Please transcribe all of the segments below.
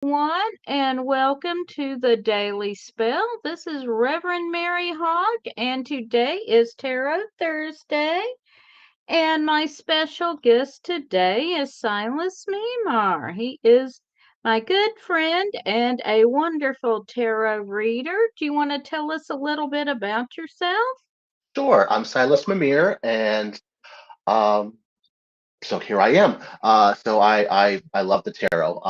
Everyone, and welcome to the Daily Spell. This is Reverend Mary Hogg, and today is Tarot Thursday. And my special guest today is Silas Mimar. He is my good friend and a wonderful tarot reader. Do you want to tell us a little bit about yourself? Sure, I'm Silas Mimir, and um, so here I am. So I love the tarot.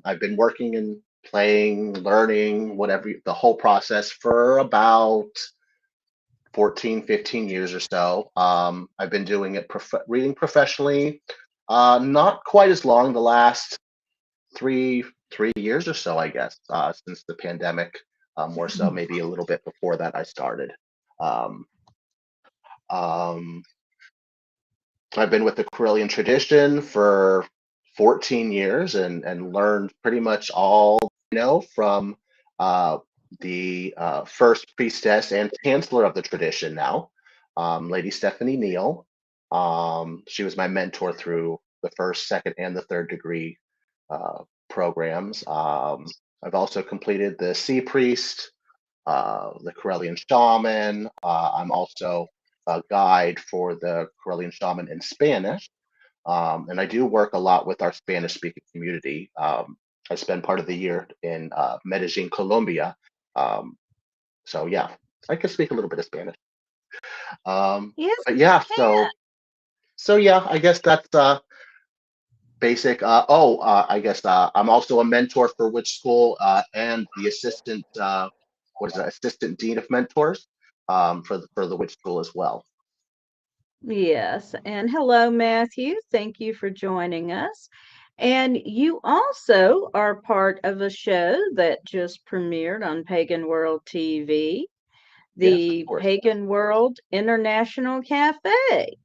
I've been working and playing, learning, whatever the whole process for about 14, 15 years or so. I've been doing it reading professionally, not quite as long, the last three years or so, I guess, since the pandemic. More so, maybe a little bit before that, I started. Um, um, I've been with the Correllian tradition for 14 years and learned pretty much all I know from uh, the first priestess and chancellor of the tradition now, Lady Stephanie Neal. She was my mentor through the first, second, and the third degree programs. I've also completed the Sea Priest, the Correllian Shaman. I'm also a guide for the Correllian Shaman in Spanish. And I do work a lot with our Spanish speaking community. I spend part of the year in Medellin, Colombia. Um, so, yeah, I can speak a little bit of Spanish. Yes, But you yeah, can. yeah, I guess that's basic. I guess I'm also a mentor for Witch School and the assistant, what is it, assistant dean of mentors for the Witch School as well. Yes, and hello, Matthew. Thank you for joining us. And you also are part of a show that just premiered on Pagan World TV, Yes, of the course. Pagan World International Cafe.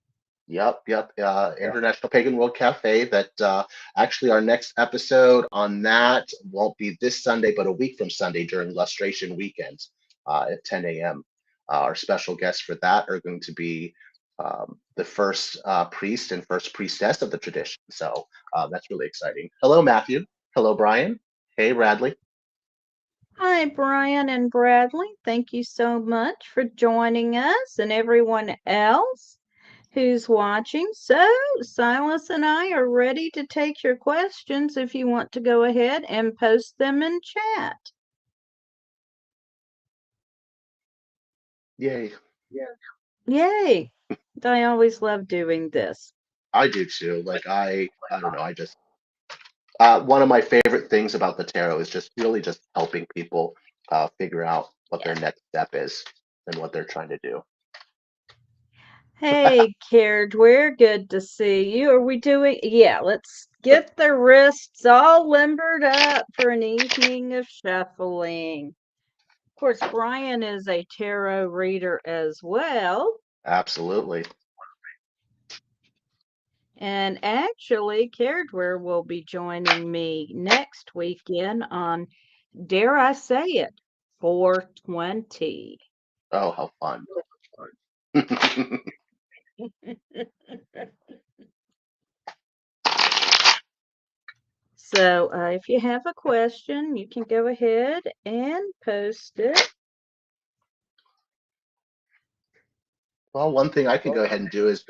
Yep. International Pagan World Cafe. That actually our next episode on that won't be this Sunday, but a week from Sunday during Lustration weekends at 10 a.m. Our special guests for that are going to be the first priest and first priestess of the tradition. So that's really exciting. Hello, Matthew. Hello, Brian. Hey, Radley. Hi, Brian and Bradley. Thank you so much for joining us and everyone else who's watching. So, Silas and I are ready to take your questions if you want to go ahead and post them in chat. Yay. Yay! I always love doing this. I do too. Like I don't know. I just one of my favorite things about the tarot is just really just helping people figure out what their next step is and what they're trying to do. Hey, Carriage, we're good to see you. Are we doing? Yeah, let's get the wrists all limbered up for an evening of shuffling. Of course, Brian is a tarot reader as well. Absolutely. And actually, Caredware will be joining me next weekend on, dare I say it, 420. Oh, how fun. So if you have a question, you can go ahead and post it. Well, one thing I can go ahead and do is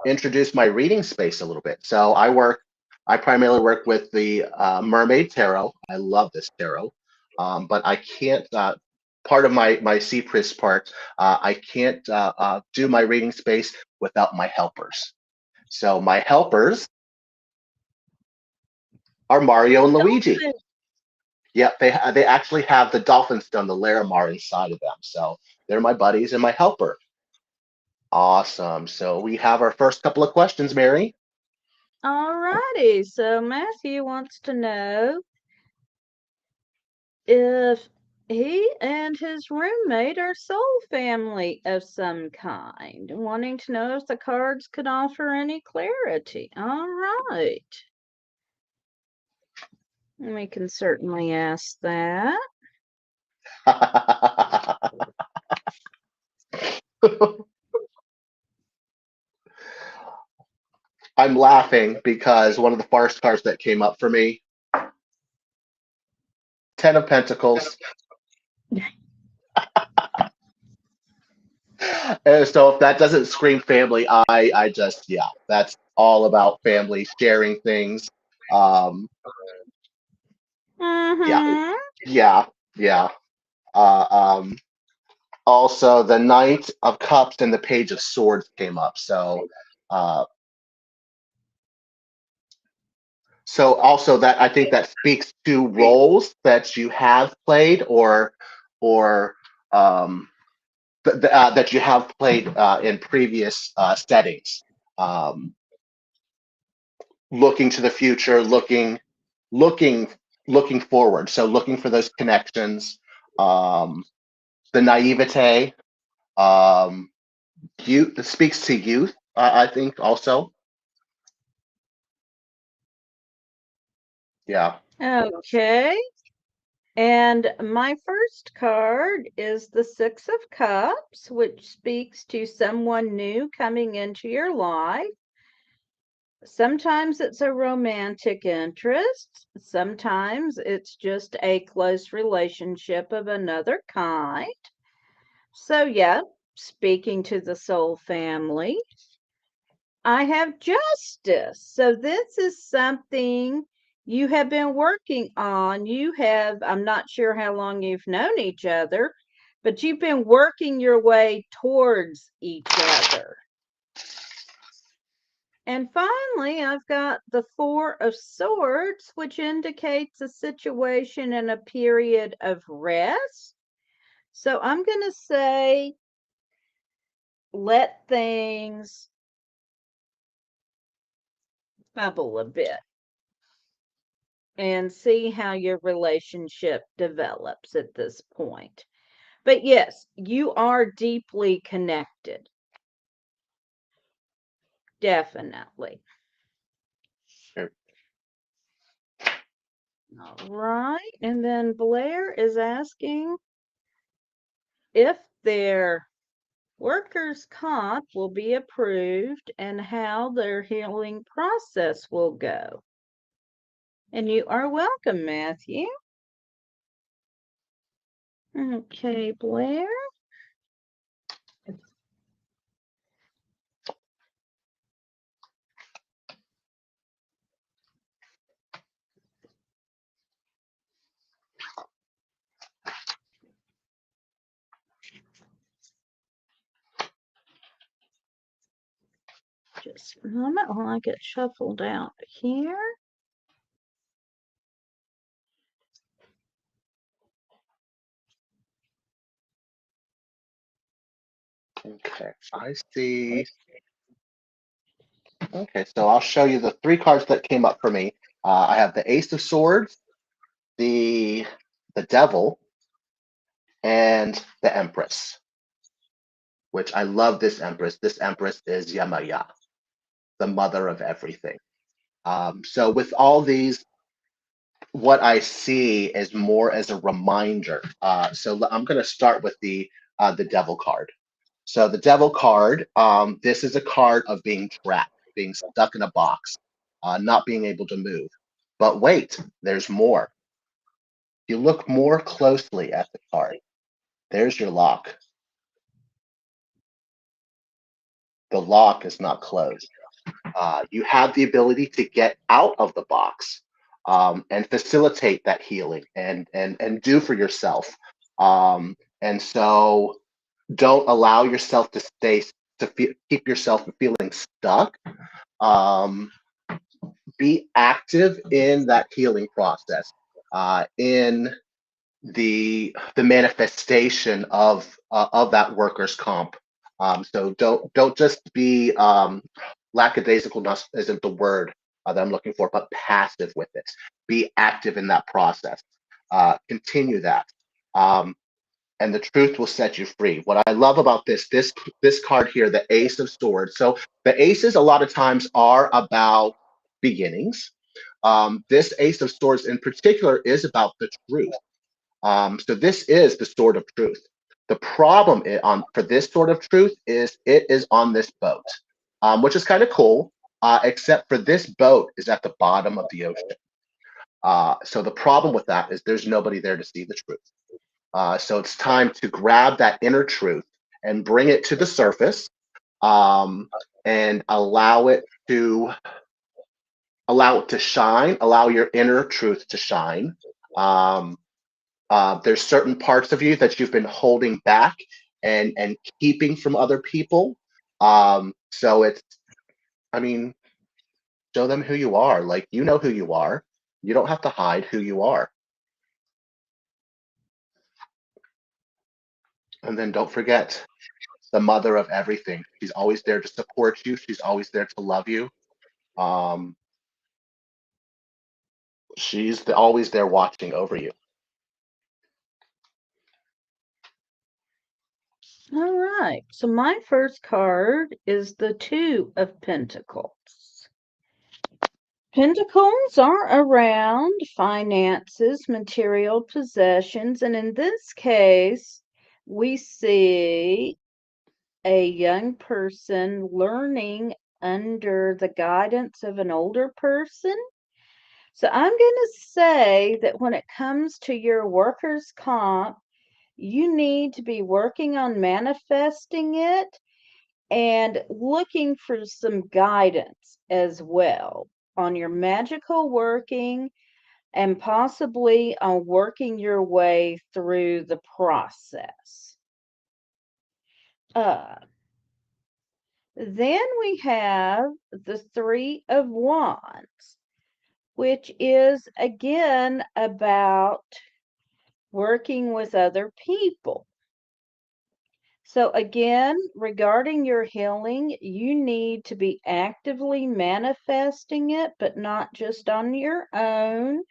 introduce my reading space a little bit. So I primarily work with the Mermaid Tarot. I love this tarot, but I can't. Part of my CPRIS part, I can't do my reading space without my helpers. So my helpers are Mario and Luigi. Dolphin. Yeah, they actually have the Dolphin Stone, the Larimar, inside of them. So they're my buddies and my helper. Awesome. So we have our first couple of questions, Mary. All righty. So Matthew wants to know if he and his roommate are soul family of some kind, wanting to know if the cards could offer any clarity. All right. We can certainly ask that. I'm laughing because one of the first cards that came up for me Ten of Pentacles. So if that doesn't scream family, I just, yeah, that's all about family, sharing things. Um, yeah, Mm-hmm. yeah, yeah. Uh, um, Also, the Knight of Cups and the Page of Swords came up. Uh, so also that I think that speaks to roles that you have played or um, that you have played in previous settings. Um, Looking to the future, looking, looking forward. So looking for those connections, um, the naivete, um, youth. It speaks to youth. I think also. Yeah. Okay. And my first card is the Six of Cups, which speaks to someone new coming into your life. Sometimes it's a romantic interest. Sometimes it's just a close relationship of another kind. So, yeah, speaking to the soul family. I have justice. So this is something you have been working on. I'm not sure how long you've known each other, but you've been working your way towards each other. And finally, I've got the Four of Swords, which indicates a situation and a period of rest. So I'm going to say, let things bubble a bit and see how your relationship develops at this point. But yes, you are deeply connected. Definitely. Sure. All right. And then Blair is asking if their workers' comp will be approved and how their healing process will go. And you are welcome, Matthew. Okay, Blair. Just a moment while I get shuffled out here. Okay. I see. Okay, so I'll show you the three cards that came up for me. I have the Ace of Swords, the the Devil, and the Empress. Which I love this Empress. This Empress is Yamaya, the mother of everything. So with all these, what I see is more as a reminder. I'm going to start with the Devil card. So the Devil card, this is a card of being trapped, being stuck in a box, not being able to move. But wait, there's more. You look more closely at the card. There's your lock. The lock is not closed. You have the ability to get out of the box and facilitate that healing and do for yourself. And so don't allow yourself to keep yourself from feeling stuck. Um, be active in that healing process, in the manifestation of that workers' comp. So don't just be lackadaisical isn't the word that I'm looking for, but passive with it. Be active in that process. Continue that. And the truth will set you free. What I love about this card here, the Ace of Swords. So the aces a lot of times are about beginnings. This Ace of Swords in particular is about the truth. So this is the sword of truth. The problem for this sword of truth is it is on this boat, which is kind of cool, except for this boat is at the bottom of the ocean. So the problem with that is there's nobody there to see the truth. So it's time to grab that inner truth and bring it to the surface, and allow it to shine, allow your inner truth to shine. Um, there's certain parts of you that you've been holding back and keeping from other people. So I mean, show them who you are. Like, you know who you are. You don't have to hide who you are. And then don't forget the mother of everything. She's always there to support you. She's always there to love you. Um, she's always there watching over you. All right. So my first card is the Two of Pentacles. Pentacles are around finances, material possessions, and in this case, we see a young person learning under the guidance of an older person. So I'm going to say that when it comes to your workers' comp, you need to be working on manifesting it and looking for some guidance as well on your magical working and possibly on working your way through the process. Then we have the Three of Wands, which is again about working with other people. So again, regarding your healing, you need to be actively manifesting it, but not just on your own.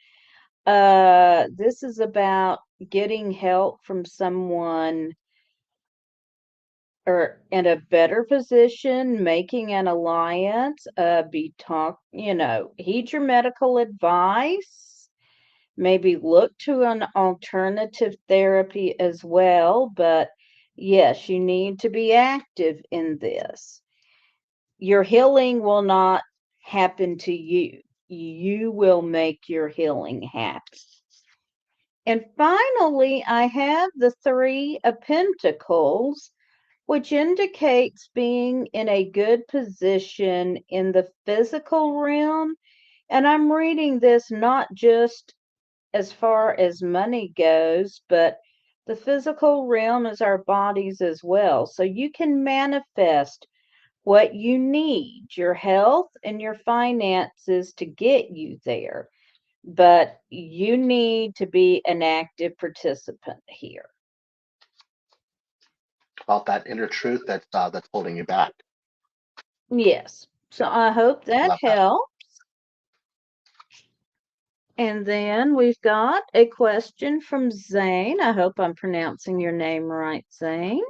This is about getting help from someone or in a better position, making an alliance, heed your medical advice, maybe look to an alternative therapy as well, but yes, you need to be active in this. Your healing will not happen to you. You will make your healing happen. And finally, I have the Three of Pentacles, which indicates being in a good position in the physical realm. And I'm reading this not just as far as money goes, but the physical realm is our bodies as well. So you can manifest what you need, your health and your finances to get you there. But you need to be an active participant here. About that inner truth that's holding you back. Yes. So I hope that Love that. helps. And then we've got a question from Zane. I hope I'm pronouncing your name right, Zane.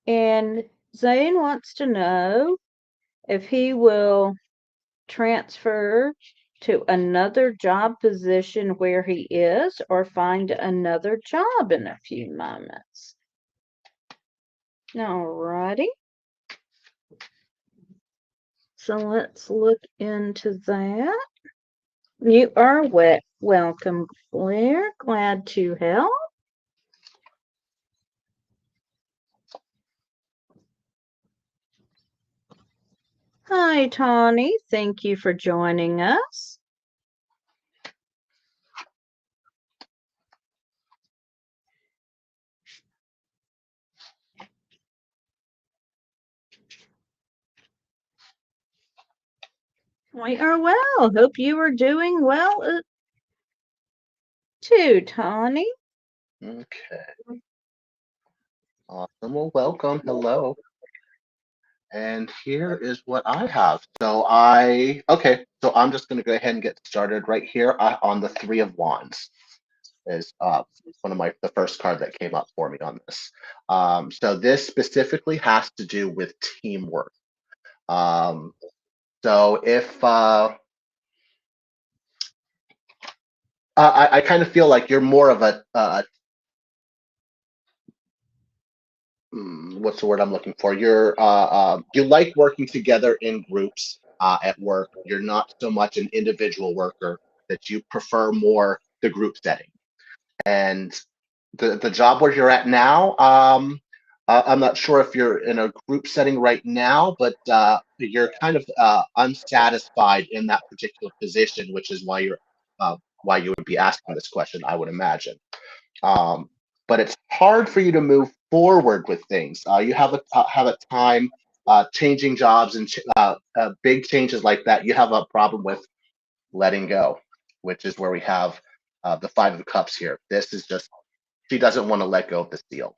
And Zane wants to know if he will transfer to another job position where he is or find another job in a few moments. All righty. So let's look into that. You are welcome, Claire. Glad to help. Hi, Tawny. Thank you for joining us. We are well. Hope you are doing well too, Tawny. Okay. Awesome. Well, welcome. Hello. And here is what I have. So I'm just going to go ahead and get started right here on the Three of Wands. Is one of the first card that came up for me on this. So this specifically has to do with teamwork. So if I kind of feel like you're more of what's the word I'm looking for? You like working together in groups at work. You're not so much an individual worker. that you prefer more the group setting. And the job where you're at now, I'm not sure if you're in a group setting right now, but you're kind of unsatisfied in that particular position, which is why you would be asking this question, I would imagine. Um, but it's hard for you to move forward with things. You have a time changing jobs and big changes like that. You have a problem with letting go, which is where we have the Five of Cups here. This is just, she doesn't want to let go of this deal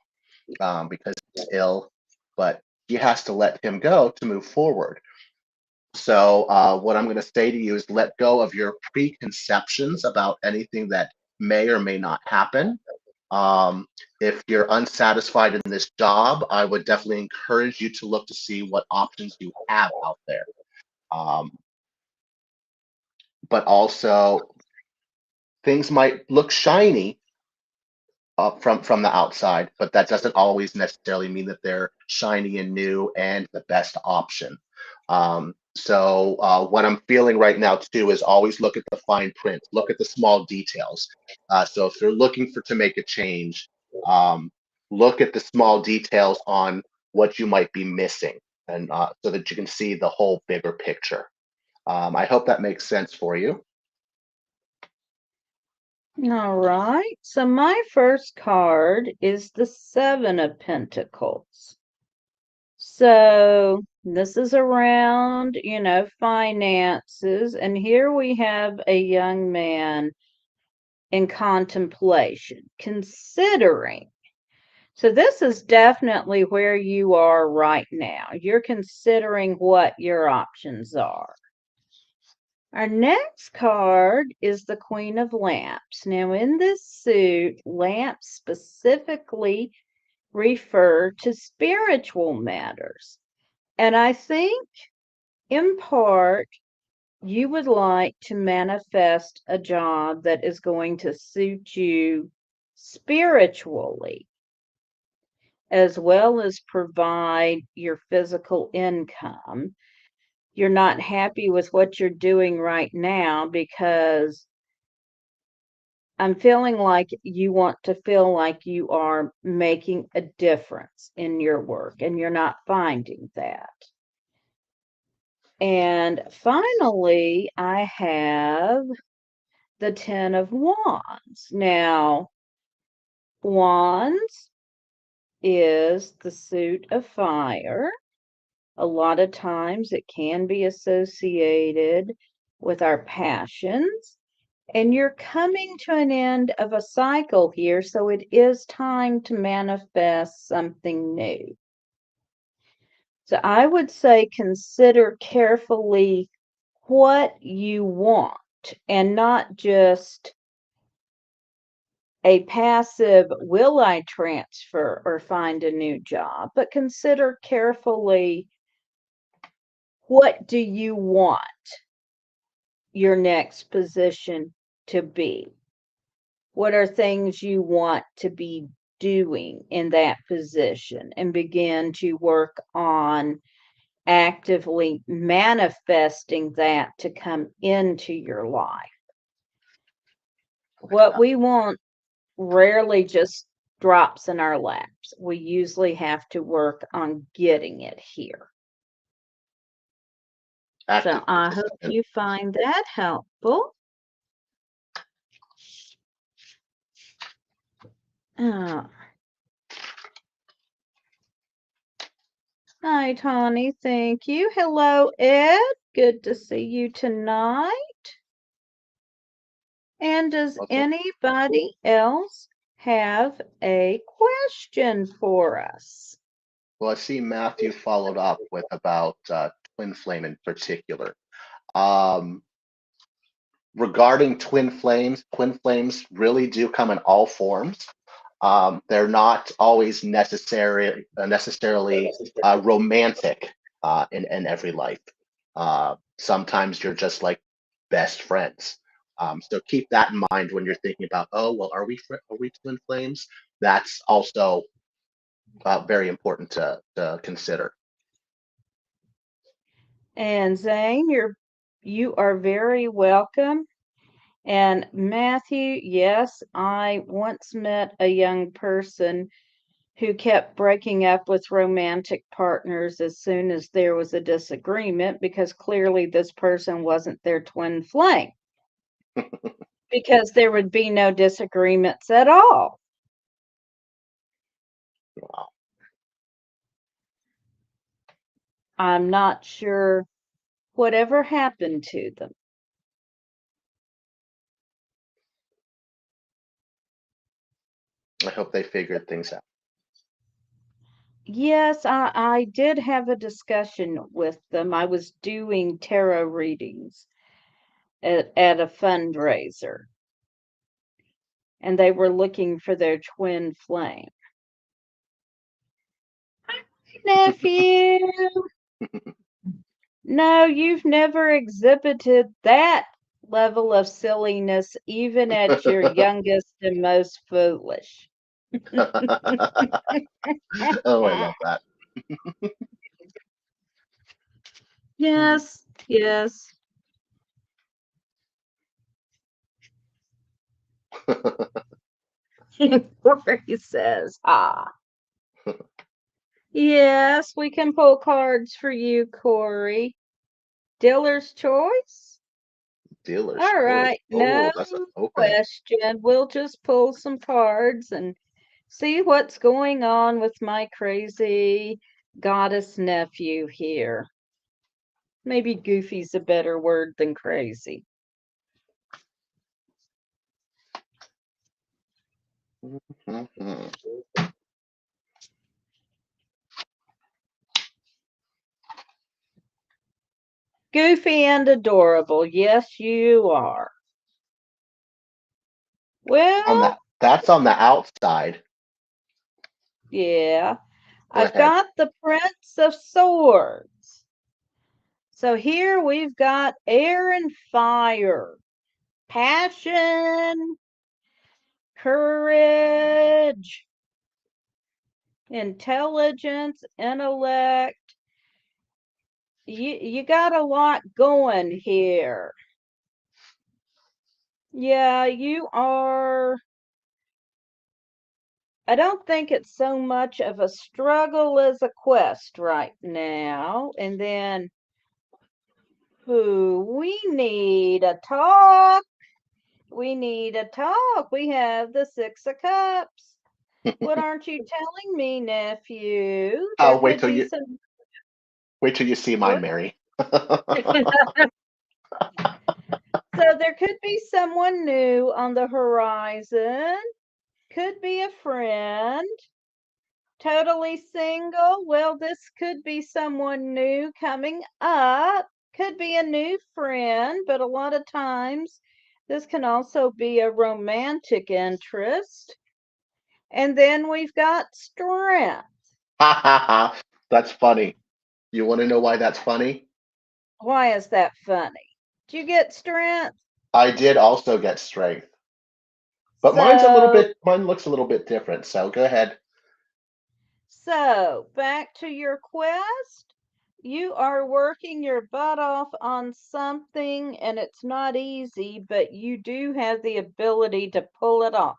because he's ill, but she has to let him go to move forward. So what I'm going to say to you is let go of your preconceptions about anything that may or may not happen. If you're unsatisfied in this job, I would definitely encourage you to look to see what options you have out there. But also, things might look shiny from the outside, but that doesn't always necessarily mean that they're shiny and new and the best option. So what I'm feeling right now too is always look at the fine print, look at the small details. So if you're looking to make a change, look at the small details on what you might be missing, and so that you can see the whole bigger picture. I hope that makes sense for you. All right. So my first card is the Seven of Pentacles. So this is around, finances. And here we have a young man in contemplation, considering. So this is definitely where you are right now. You're considering what your options are. Our next card is the Queen of Lamps. Now, in this suit, lamps specifically refer to spiritual matters. And I think, in part, you would like to manifest a job that is going to suit you spiritually, as well as provide your physical income. You're not happy with what you're doing right now because I'm feeling like you want to feel like you are making a difference in your work, and you're not finding that. And finally, I have the Ten of Wands. Now, Wands is the suit of fire. A lot of times it can be associated with our passions. And you're coming to an end of a cycle here, so it is time to manifest something new. So I would say consider carefully what you want, and not just a passive, will I transfer or find a new job, but consider carefully, what do you want your next position to be? What are things you want to be doing in that position, and begin to work on actively manifesting that to come into your life. What we want rarely just drops in our laps. We usually have to work on getting it here. So I hope you find that helpful. Hi, Tawny. Thank you. Hello, Ed. Good to see you tonight. And does anybody else have a question for us? Well, I see Matthew followed up with about twin flame in particular. Regarding twin flames really do come in all forms. They're not always necessarily romantic in every life. Sometimes you're just like best friends. So keep that in mind when you're thinking about, oh, well, are we twin flames? That's also very important to consider. And Zane, you are very welcome. And Matthew, yes, I once met a young person who kept breaking up with romantic partners as soon as there was a disagreement because clearly this person wasn't their twin flame because there would be no disagreements at all. Wow. I'm not sure whatever happened to them. I hope they figured things out. Yes, I did have a discussion with them. I was doing tarot readings at a fundraiser, and they were looking for their twin flame. Nephew, no, you've never exhibited that level of silliness, even at your youngest and most foolish. Oh, I love that. Yes, yes. Corey says, ah. Yes, we can pull cards for you, Corey. Dealer's choice? Dealer's All choice. right, no Oh, that's an opening. question. We'll just pull some cards and see what's going on with my crazy goddess nephew here. Maybe goofy's a better word than crazy. Mhm. Goofy and adorable. Yes, you are. Well, That's on the outside. yeah. Go I've ahead. got the Prince of Swords. So here we've got air and fire, passion, courage, intelligence, intellect. You got a lot going here. Yeah, you are. I don't think it's so much of a struggle as a quest right now. And then, who we need a talk. We need a talk. We have the Six of Cups. What aren't you telling me, nephew? There Oh, could be some. wait till you see mine, What? Mary. So there could be someone new on the horizon. Could be a friend. Totally single. Well, this could be someone new coming up. Could be a new friend, but a lot of times this can also be a romantic interest. And then we've got strength. That's funny. You want to know why that's funny? Why is that funny? Do you get strength? I did also get strength, but So, mine looks a little bit different. So go ahead. so back to your quest. You are working your butt off on something and it's not easy, but you do have the ability to pull it off.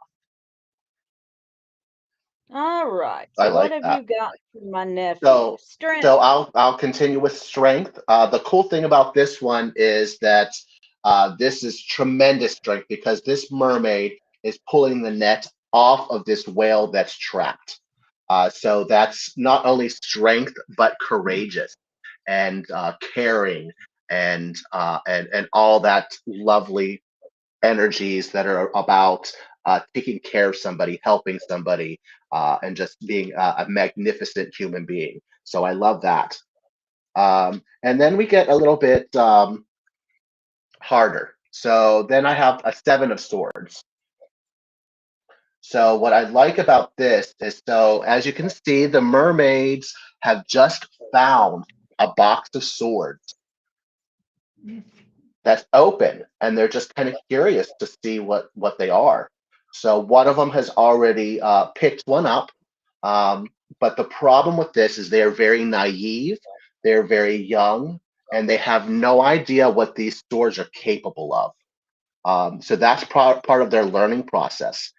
All right. I So what like have that. you got for my nephew? So, Strength. I'll continue with strength. The cool thing about this one is that this is tremendous strength because this mermaid is pulling the net off of this whale that's trapped. So that's not only strength but courageous and caring and all that lovely energies that are about taking care of somebody, helping somebody, and just being a magnificent human being. So I love that. And then we get a little bit harder. So then I have a Seven of Swords. So what I like about this is, so as you can see, the mermaids have just found a box of swords that's open, and they're just kind of curious to see what they are. So one of them has already picked one up, um, but the problem with this is they're very naive, they're very young, and they have no idea what these swords are capable of. So that's part of their learning process.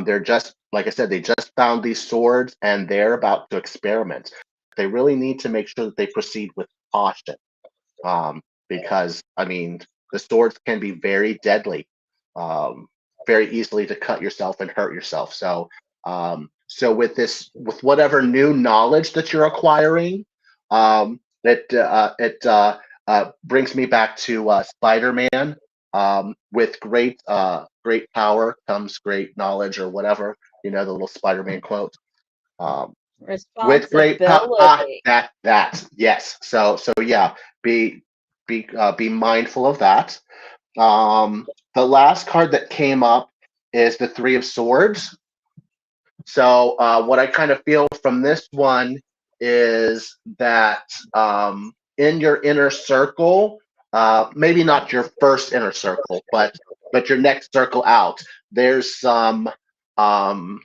They're just, like I said, they just found these swords and they're about to experiment. They really need to make sure that they proceed with caution, because, I mean, the swords can be very deadly, um, very easily to cut yourself and hurt yourself. So with whatever new knowledge that you're acquiring, it brings me back to Spider-Man. With great power comes great knowledge, or whatever, the little Spider-Man quote. Um, with great Responsibility. that yes. So yeah, be be mindful of that. The last card that came up is the Three of Swords. So what I kind of feel from this one is that, in your inner circle, maybe not your first inner circle, but your next circle out, there's some, um,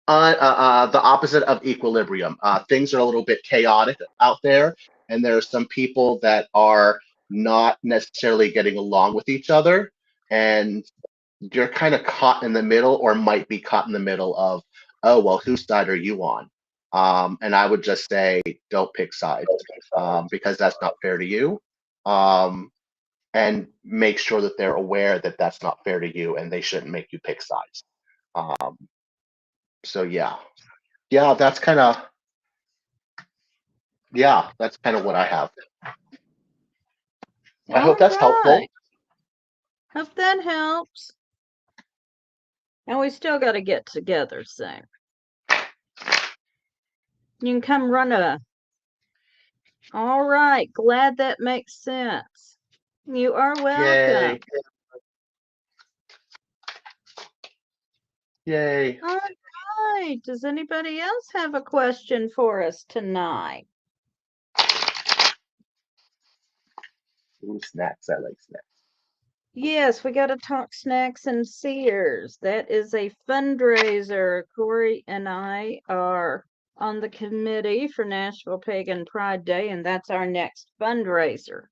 the opposite of equilibrium. Things are a little bit chaotic out there, and there are some people that are not necessarily getting along with each other, and you're kind of caught in the middle, or might be caught in the middle of, oh, well, whose side are you on? And I would just say, don't pick sides, because that's not fair to you. Um, and make sure that they're aware that that's not fair to you, and they shouldn't make you pick sides. Um, so yeah, that's kind of what I have. I All hope that's right. helpful. Hope that helps. And we still got to get together soon. You can come run a. All right. Glad that makes sense. You are welcome. Yay. Yay. All right. Does anybody else have a question for us tonight? Ooh, snacks. I like snacks. Yes, we got to talk Snacks and Sears. That is a fundraiser. Corey and I are on the committee for Nashville Pagan Pride Day, and that's our next fundraiser.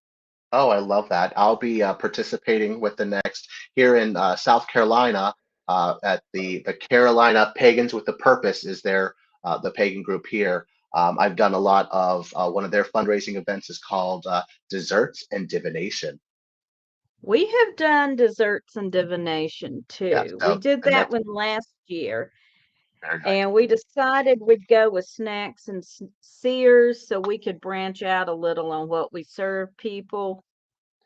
Oh, I love that. I'll be participating with the next here in South Carolina, at the Carolina Pagans with a Purpose is the pagan group here. I've done a lot of one of their fundraising events is called Desserts and Divination. We have done desserts and divination Yeah, too. We so did and that that's one last year, very nice. and we decided we'd go with Snacks and Sears so we could branch out a little on what we serve people.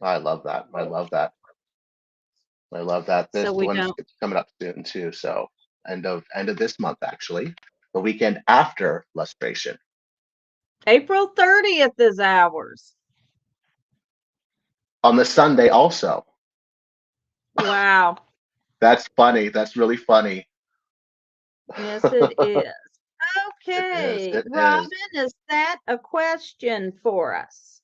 I love that. I love that. I love that. So This we one's don't. coming up soon too. So end of this month, actually, the weekend after Lustration. April 30th is ours. On the Sunday also. Wow. That's funny. That's really funny. Yes, it is. It is. Okay, It is. Robin, is that a question for us?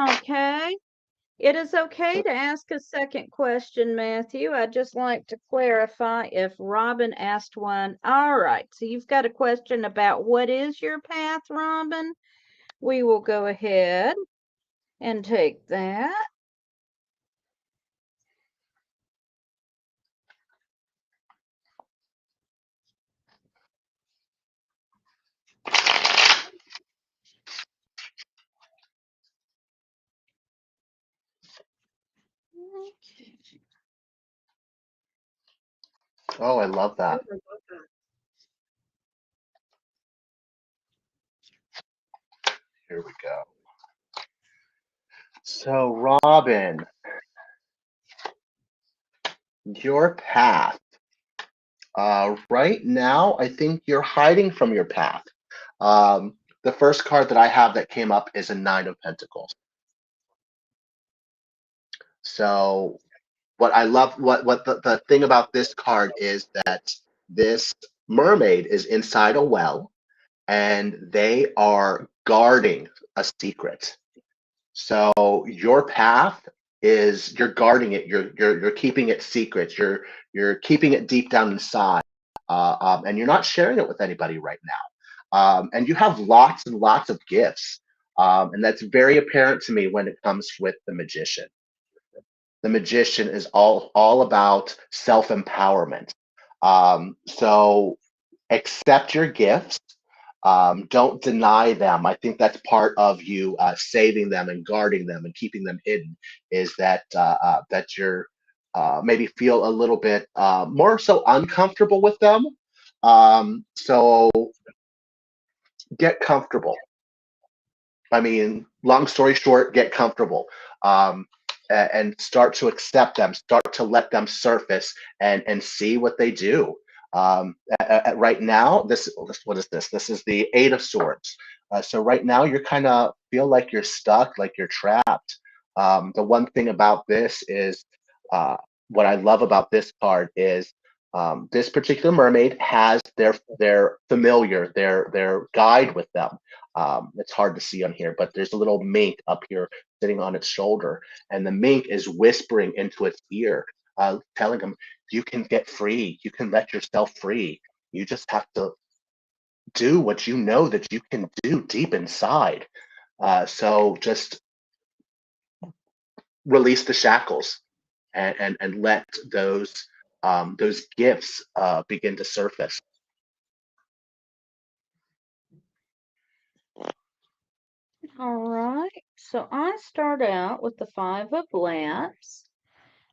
Okay. It is okay to ask a second question, Matthew. I'd just like to clarify if Robin asked one. All right, so you've got a question about what is your path, Robin? We will go ahead and take that. Oh, I love that. Here we go. So, Robin, your path. Right now, I think you're hiding from your path. The first card that I have that came up is a Nine of Pentacles. So, what I love, what the thing about this card is that this mermaid is inside a well, and they are guarding a secret. So your path is you're guarding it. You're keeping it secret. You're keeping it deep down inside. and you're not sharing it with anybody right now. And you have lots and lots of gifts. And that's very apparent to me when it comes with the magician. The magician is all about self-empowerment. So accept your gifts. Don't deny them. I think that's part of you saving them and guarding them and keeping them hidden. Is that you're maybe feel a little bit more so uncomfortable with them. So get comfortable. I mean, long story short, get comfortable. Um, and start to accept them, start to let them surface and see what they do. Right now, what is this? This is the Eight of Swords. So right now, you're kind of feel like you're stuck, like you're trapped. The one thing about this is uh, what I love about this card is this particular mermaid has their familiar, their guide with them. It's hard to see on here, but there's a little mink up here sitting on its shoulder, and the mink is whispering into its ear, telling him, "You can get free. You can let yourself free. You just have to do what you know that you can do deep inside." So just release the shackles and let those gifts begin to surface. All right. So I start out with the Five of Lamps.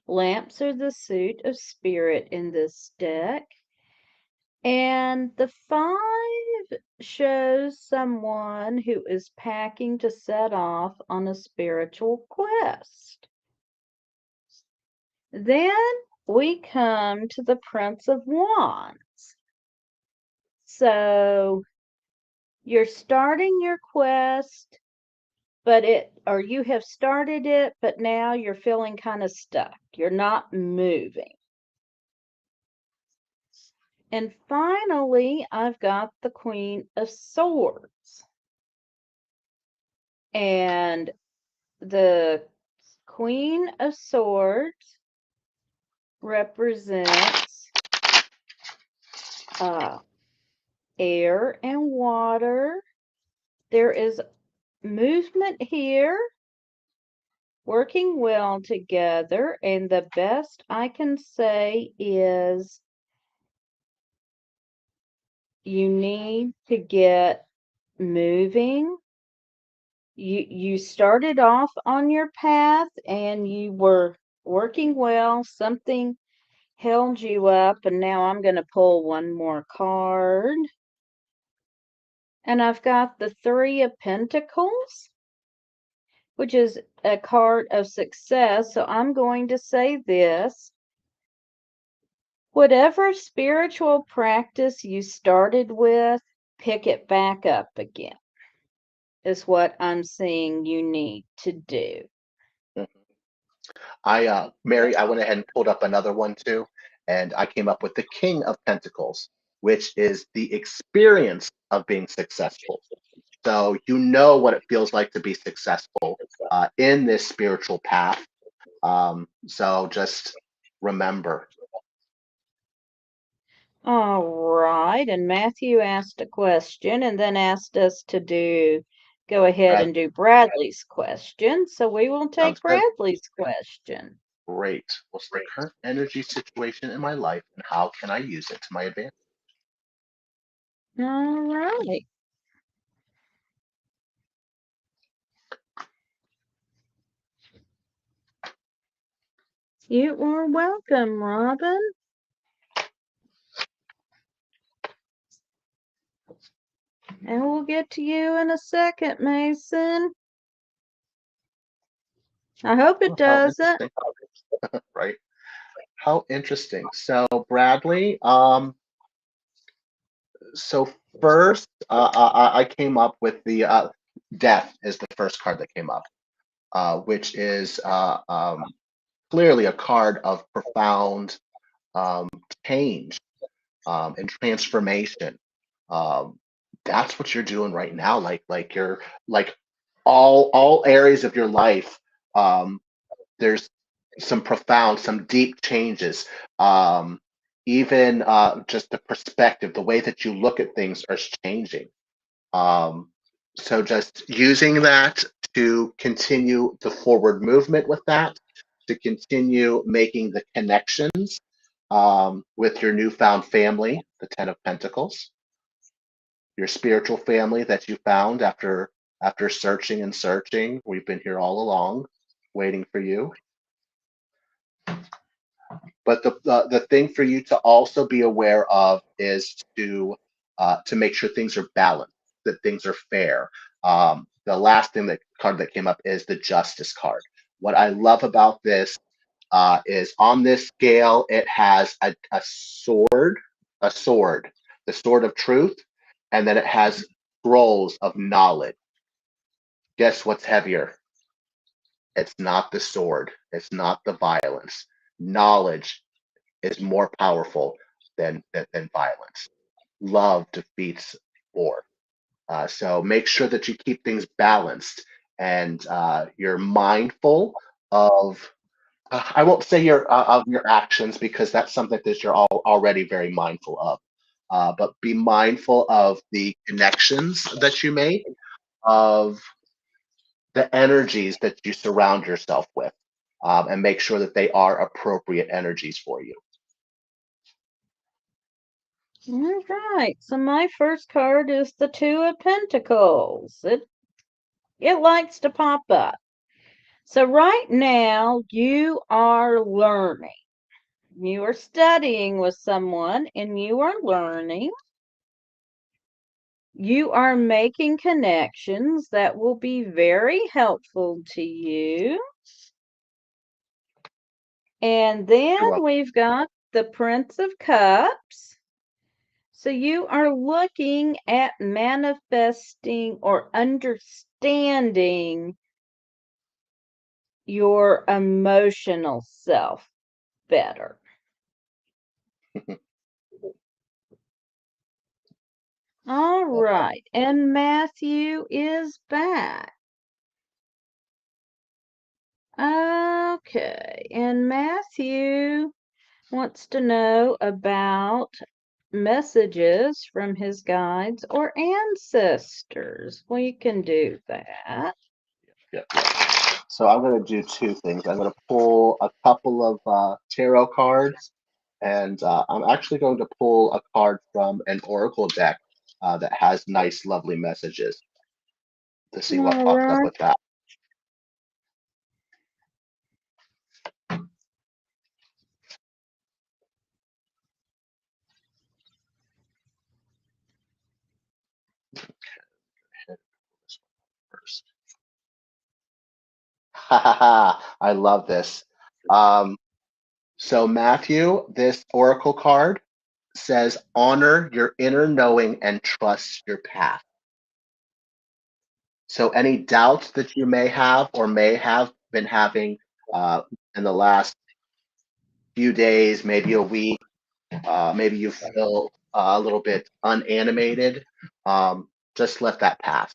Lamps are the suit of spirit in this deck. And the five shows someone who is packing to set off on a spiritual quest. Then we come to the Prince of Wands. So you're starting your quest, or you have started it, but now you're feeling kind of stuck. You're not moving. And finally, I've got the Queen of Swords. And the Queen of Swords represents air and water. There is movement here, working well together, and the best I can say is you need to get moving. You started off on your path and you were working well. Something held you up, and now I'm going to pull one more card. And I've got the Three of Pentacles, which is a card of success. So I'm going to say this. Whatever spiritual practice you started with, pick it back up again, is what I'm seeing you need to do. Mary, I went ahead and pulled up another one too, and I came up with the King of Pentacles, which is the experience of being successful. So you know what it feels like to be successful in this spiritual path. So just remember. All right. And Matthew asked a question and then asked us to go ahead Brad, and do Bradley's question. So we will sounds take good. Bradley's question. Great. What's the current energy situation in my life, and how can I use it to my advantage? All right. You are welcome, Robin. And we'll get to you in a second, Mason. I hope it Oh, how doesn't. interesting. Right. How interesting. So Bradley, so first I came up with the death is the first card that came up, which is clearly a card of profound um, change and transformation. Um, that's what you're doing right now. Like you're like all areas of your life. There's some profound, some deep changes. even just the perspective, the way that you look at things are changing. Um, so just using that to continue the forward movement with that, to continue making the connections with your newfound family, the Ten of Pentacles, your spiritual family that you found after searching and searching. We've been here all along, waiting for you. But the thing for you to also be aware of is to make sure things are balanced, that things are fair. The last thing that card that came up is the Justice card. What I love about this is on this scale, it has a sword, the sword of truth, and then it has scrolls of knowledge. Guess what's heavier? It's not the sword. It's not the violence. Knowledge is more powerful than violence. Love defeats war. So make sure that you keep things balanced and you're mindful of. I won't say your of your actions because that's something that you're already very mindful of. But be mindful of the connections that you make, of the energies that you surround yourself with, and make sure that they are appropriate energies for you. All right. So my first card is the Two of Pentacles. It likes to pop up. So right now you are learning. You are studying with someone and you are learning. You are making connections that will be very helpful to you. And then You're welcome. we've got the Prince of Cups. So you are looking at manifesting or understanding your emotional self better. All Love that. right. And Matthew is back. Okay. And Matthew wants to know about messages from his guides or ancestors. We can do that. Yeah. So I'm going to do two things. I'm going to pull a couple of tarot cards, and I'm actually going to pull a card from an oracle deck that has nice, lovely messages to see what All pops up right. with that. First. I love this. So Matthew, this oracle card says, honor your inner knowing and trust your path. So any doubts that you may have or may have been having in the last few days, maybe a week, maybe you feel a little bit unanimated, just let that pass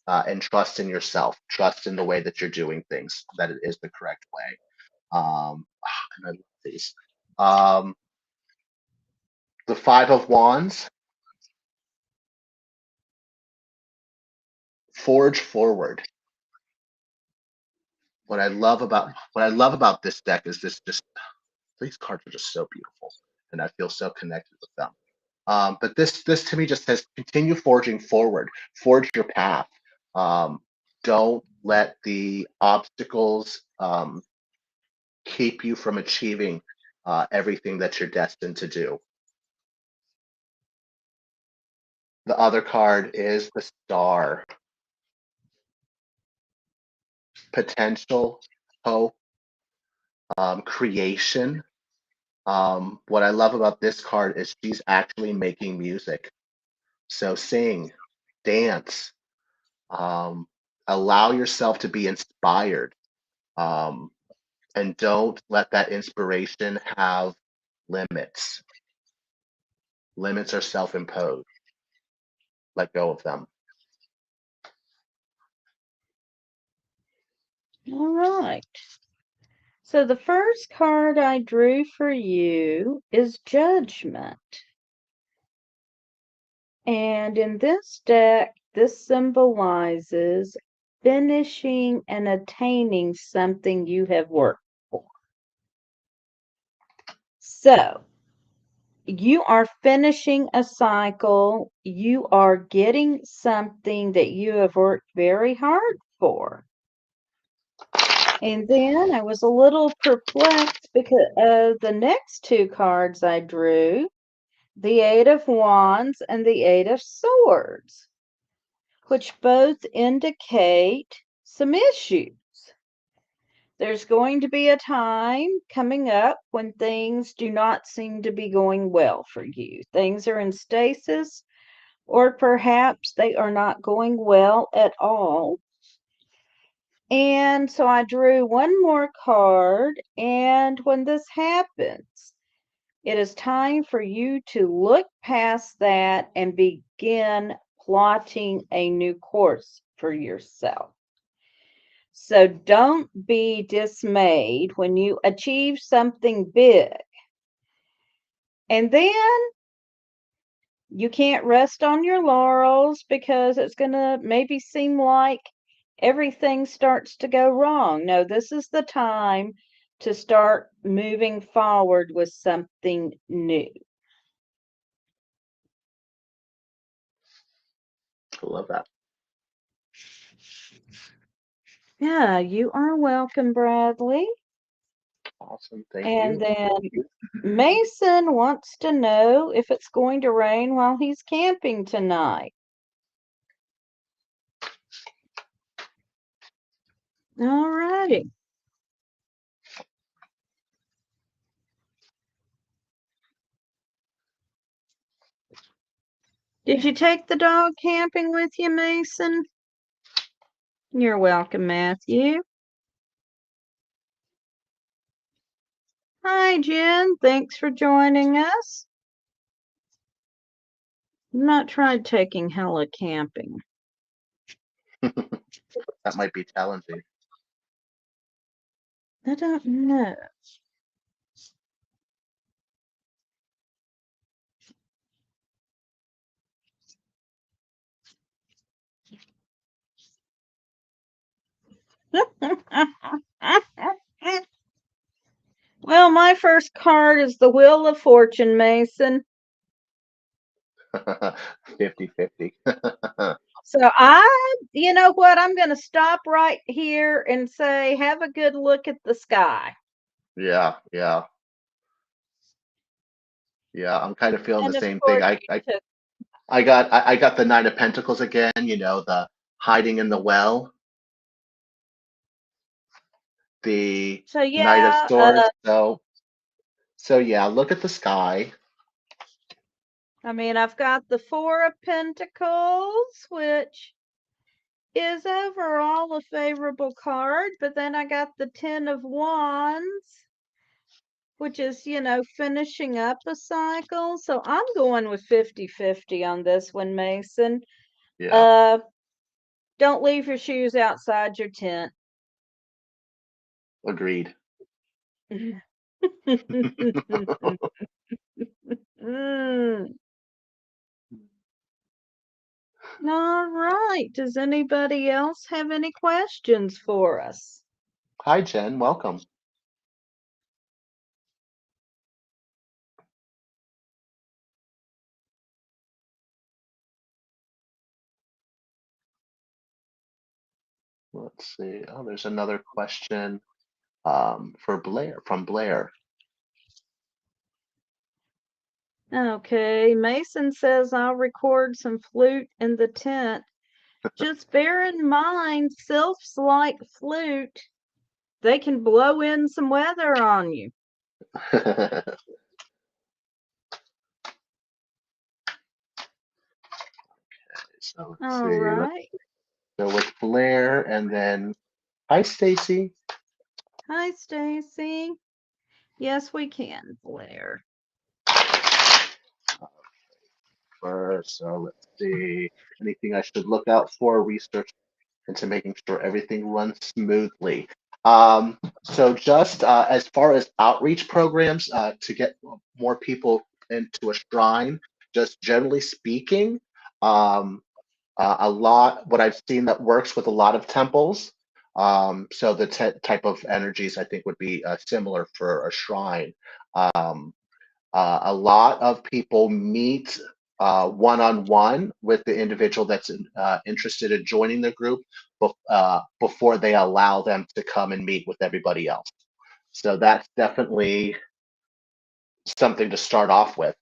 and trust in yourself. Trust in the way that you're doing things, that it is the correct way. And I love these. Um, the Five of Wands, forge forward. What I love about this deck is this just these cards are just so beautiful, and I feel so connected with them. But this to me just says continue forging forward, forge your path. Don't let the obstacles keep you from achieving everything that you're destined to do. The other card is the Star, potential, hope, creation. What I love about this card is she's actually making music. So sing, dance, um, allow yourself to be inspired, um, and don't let that inspiration have limits. Limits are self-imposed. Let go of them. All right. So the first card I drew for you is Judgment. And in this deck, this symbolizes finishing and attaining something you have worked for. So you are finishing a cycle. You are getting something that you have worked very hard for. And then I was a little perplexed because the next two cards I drew, the Eight of Wands and the Eight of Swords, which both indicate some issues. There's going to be a time coming up when things do not seem to be going well for you. Things are in stasis, or perhaps they are not going well at all. And so I drew one more card, and when this happens, it is time for you to look past that and begin plotting a new course for yourself. So don't be dismayed when you achieve something big. And then you can't rest on your laurels because it's going to maybe seem like everything starts to go wrong. No, this is the time to start moving forward with something new. I love that. Yeah, you are welcome, Bradley. Awesome. Thank And you. then Mason wants to know if it's going to rain while he's camping tonight. All righty. Did you take the dog camping with you, Mason? You're welcome, Matthew. Hi, Jen. Thanks for joining us. I've not tried taking Hella camping. That might be challenging. I don't know. Well, my first card is the Wheel of Fortune, Mason. 50-50. So you know what? I'm going to stop right here and say, have a good look at the sky. Yeah. I'm kind of feeling And the of same thing. course, I got the Nine of Pentacles again. The hiding in the well. The so Knight of yeah, Swords. So yeah, look at the sky. I mean, I've got the Four of Pentacles, which is overall a favorable card, but then I got the Ten of Wands, which is, finishing up a cycle. So I'm going with 50-50 on this one, Mason. Yeah, Don't leave your shoes outside your tent. agreed. Mm. All right. Does anybody else have any questions for us? Hi, Jen. Welcome. Let's see. Oh, there's another question for Blair from Blair. Okay, Mason says I'll record some flute in the tent. Just bear in mind, sylphs like flute. They can blow in some weather on you. So let's All see. right. So with Blair, and then hi, Stacy. Hi, Stacy. Yes, we can, Blair. So let's see. Anything I should look out for? Research into making sure everything runs smoothly. So just as far as outreach programs to get more people into a shrine, just generally speaking, um, a lot, what I've seen that works with a lot of temples. So the type of energies I think would be similar for a shrine. Um, a lot of people meet one-on-one with the individual that's interested in joining the group before they allow them to come and meet with everybody else. So that's definitely something to start off with.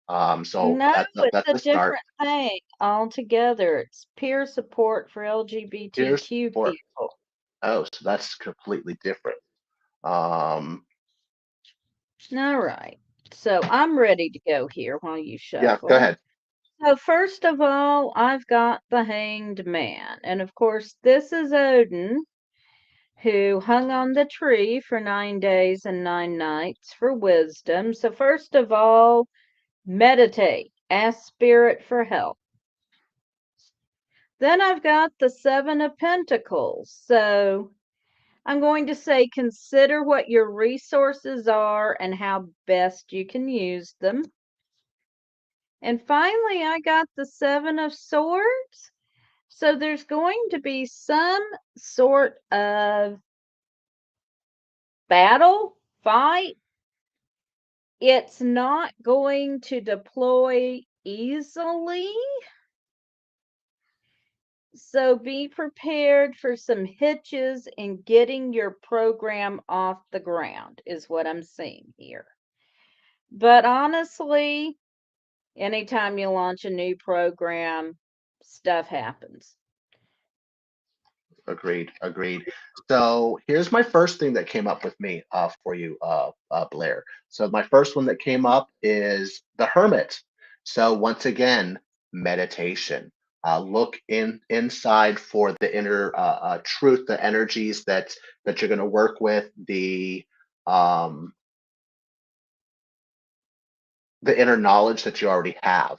So No, it's that's a the start. different thing altogether. It's peer support for Peer LGBTQ support. people. Oh, so that's completely different. Um, All right. So I'm ready to go here while you yeah, go shuffle. ahead. So first of all, I've got the Hanged Man. And of course, this is Odin, who hung on the tree for 9 days and 9 nights for wisdom. So first of all, meditate. Ask Spirit for help. Then I've got the Seven of Pentacles. So I'm going to say consider what your resources are and how best you can use them. And finally, I got the Seven of Swords. So there's going to be some sort of battle, fight. It's not going to deploy easily. So be prepared for some hitches in getting your program off the ground, is what I'm seeing here. But honestly, anytime you launch a new program, stuff happens. Agreed, agreed. So here's my first thing that came up with me for you, Blair. So my first one that came up is the Hermit. So once again, meditation. Look inside for the inner truth, the energies that you're going to work with, um, the inner knowledge that you already have.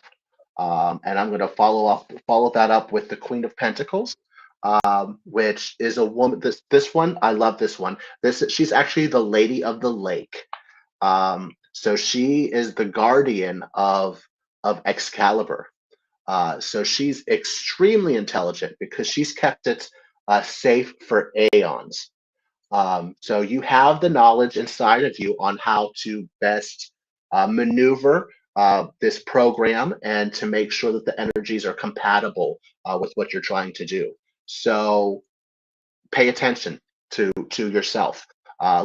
And I'm going to follow that up with the Queen of Pentacles, which is a woman. This one, I love this one. She's actually the Lady of the Lake. So she is the guardian of Excalibur. So she's extremely intelligent because she's kept it safe for aeons. So you have the knowledge inside of you on how to best maneuver this program and to make sure that the energies are compatible with what you're trying to do. So pay attention to yourself.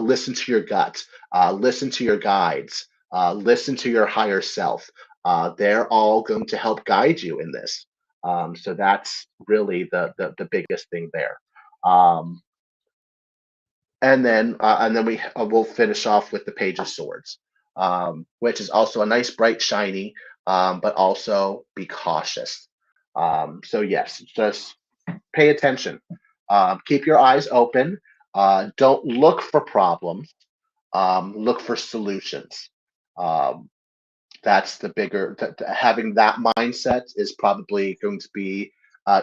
Listen to your gut. Listen to your guides. Listen to your higher self. They're all going to help guide you in this. So that's really the biggest thing there. Um, and then we'll finish off with the Page of Swords, which is also a nice bright shiny, but also be cautious. So yes, just pay attention. Keep your eyes open. Don't look for problems. Look for solutions. Um, that's the bigger. Having that mindset is probably going to be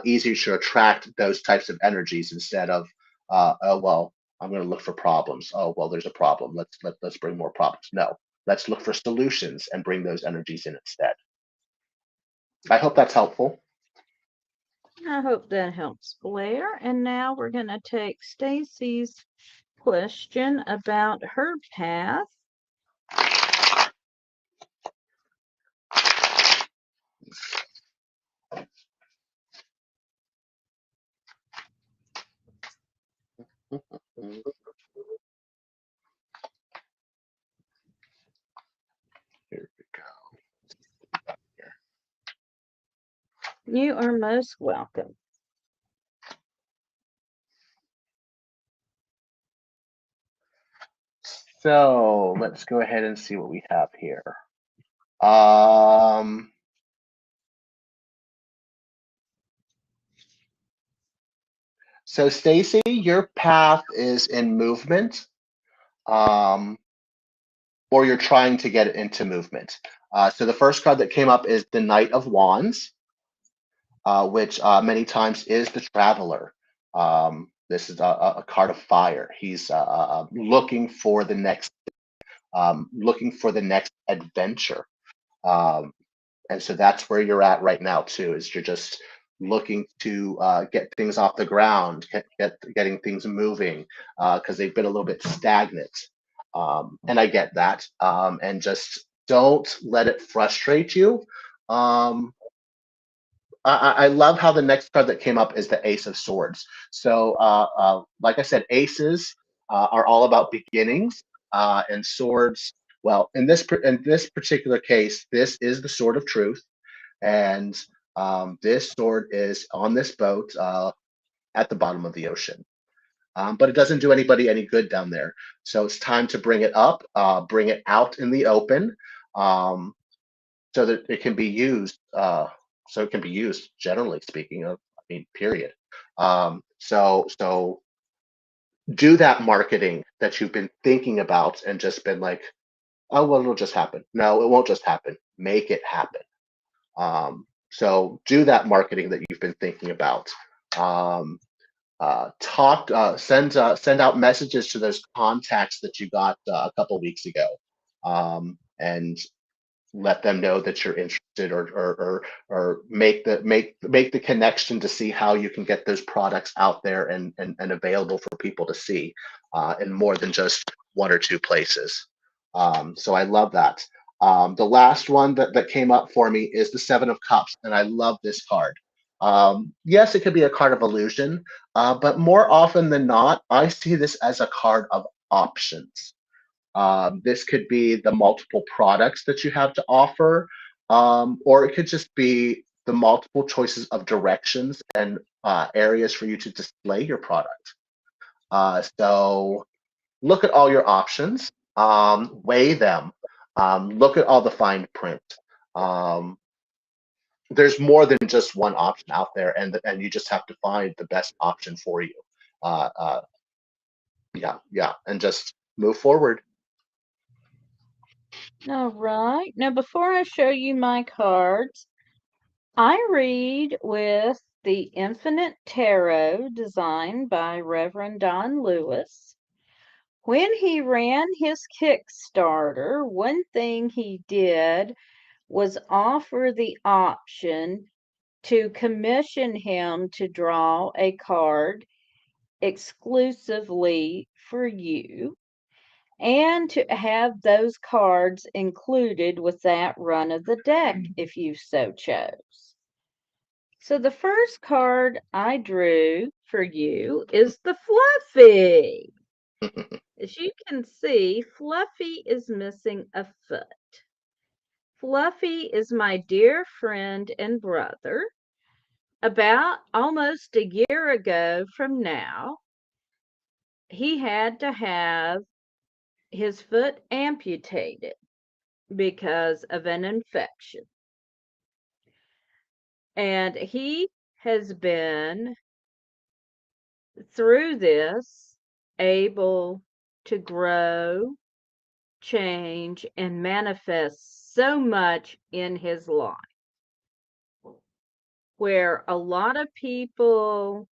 easier to attract those types of energies instead of, oh well, I'm going to look for problems. Oh well, there's a problem. Let's bring more problems. No, let's look for solutions and bring those energies in instead. I hope that's helpful. I hope that helps, Blair. And now we're going to take Stacy's question about her path. Here we go. You are most welcome. So let's go ahead and see what we have here. Um, so Stacy, your path is in movement, or you're trying to get it into movement. So the first card that came up is the Knight of Wands, which many times is the traveler. This is a card of fire. He's looking for the next adventure. Um, and so that's where you're at right now too. Is you're just looking to get things off the ground, getting things moving, because they've been a little bit stagnant. And I get that. And just don't let it frustrate you. Um, I love how the next card that came up is the Ace of Swords. So, like I said, aces are all about beginnings, and swords. Well, in this particular case, this is the Sword of Truth, and this sword is on this boat at the bottom of the ocean. But it doesn't do anybody any good down there. So it's time to bring it up, bring it out in the open. Um, so that it can be used. So it can be used, generally speaking. I mean, period. So do that marketing that you've been thinking about and just been like, oh well, it'll just happen. No, it won't just happen. Make it happen. So do that marketing that you've been thinking about. Um, send out messages to those contacts that you got a couple weeks ago, and let them know that you're interested, or make the connection to see how you can get those products out there and available for people to see in more than just one or two places. So I love that. The last one that came up for me is the Seven of Cups, and I love this card. Yes, it could be a card of illusion, but more often than not, I see this as a card of options. This could be the multiple products that you have to offer, or it could just be the multiple choices of directions and areas for you to display your product. So look at all your options, weigh them, look at all the fine print. Um, there's more than just one option out there, and you just have to find the best option for you. Uh, uh, yeah, yeah, and just move forward. All right. Now, before I show you my cards, I read with the Infinite Tarot designed by Reverend Don Lewis. When he ran his Kickstarter, one thing he did was offer the option to commission him to draw a card exclusively for you and to have those cards included with that run of the deck if you so chose. So the first card I drew for you is the Fluffy. As you can see, Fluffy is missing a foot. Fluffy is my dear friend and brother. About almost a year ago from now, he had to have his foot amputated because of an infection. And he has been, through this, able to grow, change, and manifest so much in his life. Where a lot of people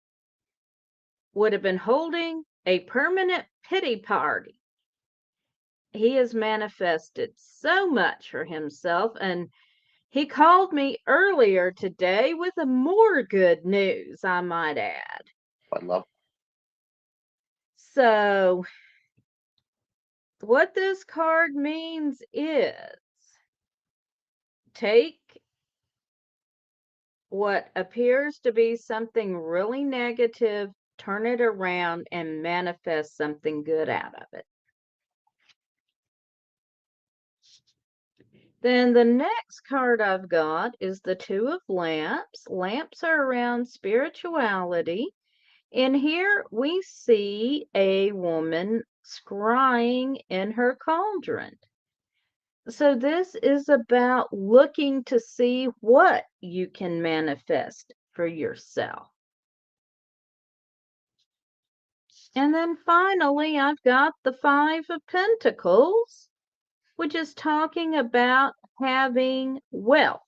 would have been holding a permanent pity party, he has manifested so much for himself. And he called me earlier today with a more good news, I might add. I love. So, what this card means is take what appears to be something really negative, turn it around, and manifest something good out of it. Then the next card I've got is the Two of Lamps. Lamps are around spirituality. And here we see a woman scrying in her cauldron. So this is about looking to see what you can manifest for yourself. And then finally, I've got the Five of Pentacles, which is talking about having wealth,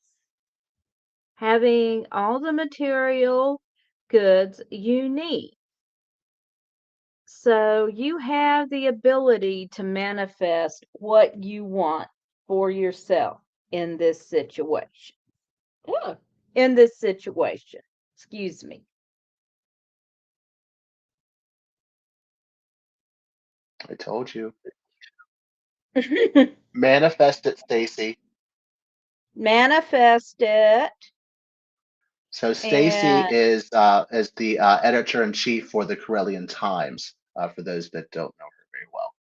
having all the material goods you need. So you have the ability to manifest what you want for yourself in this situation. Yeah. In this situation. Excuse me. I told you. Manifest it, Stacy. Manifest it. So Stacy And is the editor in chief for the Karelian Times. For those that don't know her very well.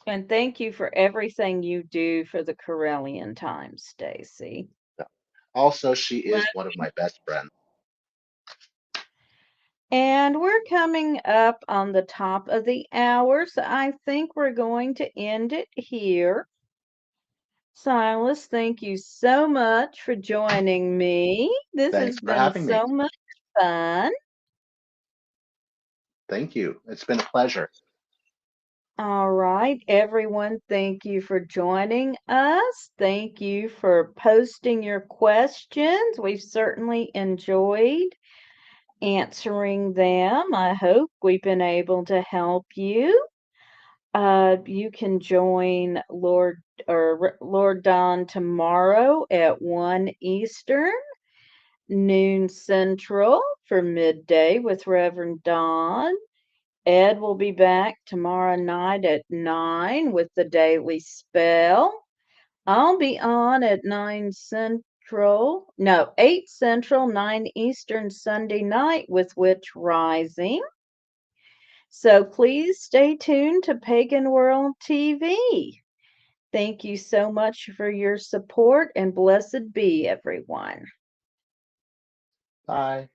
and thank you for everything you do for the Karelian Times, Stacy. Also, she Love is one of my best friends. And we're coming up on the top of the hour, so I think we're going to end it here. Silas, thank you so much for joining me. This has Thanks for been having me. so much fun. Thank you. It's been a pleasure. All right, everyone, thank you for joining us. Thank you for posting your questions. We've certainly enjoyed answering them. I hope we've been able to help you. You can join Lord Don tomorrow at 1 Eastern, noon Central for midday with Reverend Don. Ed will be back tomorrow night at 9 with the Daily Spell. I'll be on at 8 Central, 9 Eastern Sunday night with Witch Rising. So please stay tuned to Pagan World TV. Thank you so much for your support and blessed be everyone. Bye.